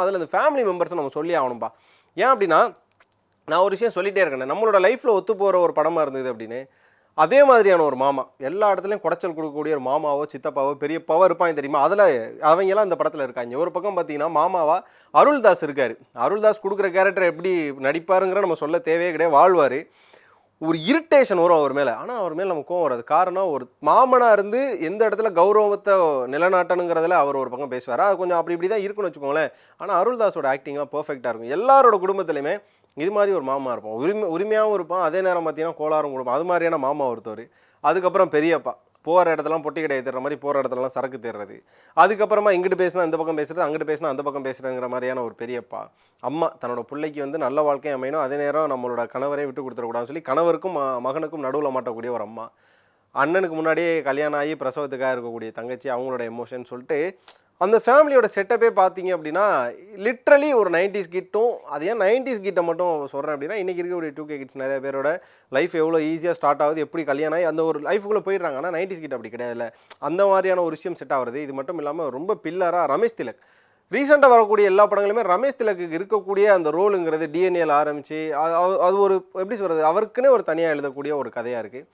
அதில் அந்த ஃபேமிலி மெம்பர்ஸை நம்ம சொல்லி ஆகணும்பா. ஏன் அப்படின்னா, நான் ஒரு விஷயம் சொல்லிகிட்டே இருக்கேன், நம்மளோட லைஃப்பில் ஒத்து போகிற ஒரு படமாக இருந்தது அப்படின்னு. அதே மாதிரியான ஒரு மாமா, எல்லா இடத்துலையும் குடைச்சல் கொடுக்கக்கூடிய ஒரு மாமாவோ சித்தப்பாவோ பெரியப்பாவோ இருப்பாங்க தெரியுமா? அதில் அவங்கெல்லாம் இந்த படத்தில் இருக்காங்க. ஒரு பக்கம் பார்த்தீங்கன்னா மாமாவா அருள்தாஸ் இருக்கார். அருள்தாஸ் கொடுக்குற கேரக்டர் எப்படி நடிப்பாருங்கிற நம்ம சொல்ல தேவையே கிடையாது. வாழ்வார். ஒரு இரிட்டேஷன் வரும் அவர் மேலே. ஆனால் அவர் மேலே நம்ம கோவம் வராது. காரணம், ஒரு மாமனாக இருந்து எந்த இடத்துல கௌரவத்தை நிலநாட்டணுங்கிறதுல அவர் ஒரு பக்கம் பேசுவார். அது கொஞ்சம் அப்படி இப்படி தான் இருக்குன்னு வச்சுக்கோங்களேன். ஆனால் அருள்தாஸோட ஆக்டிங்லாம் பர்ஃபெக்டாக இருக்கும். எல்லாரோட குடும்பத்துலையுமே இது மாதிரி ஒரு மாமா இருப்பான். உரிமையாகவும் இருப்பான். அதே நேரம் பார்த்தீங்கன்னா கோளாறும் கொடுப்பான். அது மாதிரியான மாமா ஒருத்தவர். அதுக்கப்புறம் பெரியப்பா, போகிற இடத்துலாம் பொட்டி கடையை தேடுற மாதிரி போகிற இடத்துலலாம் சரக்கு தேடுறது. அதுக்கப்புறமா இங்கிட்டு பேசினா இந்த பக்கம் பேசுறது, அங்கிட்டு பேசினா அந்த பக்கம் பேசுறதுங்கிற மாதிரியான ஒரு பெரியப்பா. அம்மா தன்னோட பிள்ளைக்கு வந்து நல்ல வாழ்க்கையை அமையணும், அதே நேரம் நம்மளோட கணவரையும் விட்டு கொடுத்துடக்கூடாதுன்னு சொல்லி கணவருக்கும் மகனுக்கும் நடுவில் மாட்டக்கூடிய ஒரு அம்மா. அண்ணனுக்கு முன்னாடியே கல்யாணம் ஆகி பிரசவத்துக்காக இருக்கக்கூடிய தங்கச்சி, அவங்களோட எமோஷன் சொல்லிட்டு அந்த ஃபேமிலியோட செட்டப்பே பார்த்தீங்க அப்படின்னா லிட்ரலி ஒரு 90s கிட்டும். அது ஏன் 90s கிட்டை மட்டும் சொல்கிறேன் அப்படின்னா, இன்றைக்கி இருக்கக்கூடிய 2K கிட்ஸ் நிறைய பேரோட லைஃப் எவ்வளோ ஈஸியாக ஸ்டார்ட் ஆகுது, எப்படி கல்யாணம் ஆகி அந்த ஒரு லைஃபுக்குள்ளே போயிடுறாங்க. ஆனால் 90s கிட்ட அப்படி கிடையாதுல்ல. அந்த மாதிரியான ஒரு விஷயம் செட் ஆகுறது. இது மட்டும் இல்லாமல் ரொம்ப பில்லராக ரமேஷ் திலக், ரீசெண்டாக வரக்கூடிய எல்லா படங்களுமே ரமேஷ் திலக்கு இருக்கக்கூடிய அந்த ரோலுங்கிறது டிஎன்ஏல ஆரம்பித்து அது ஒரு எப்படி சொல்கிறது, அவருக்குன்னே ஒரு தனியாக எழுதக்கூடிய ஒரு கதையாக இருக்குது.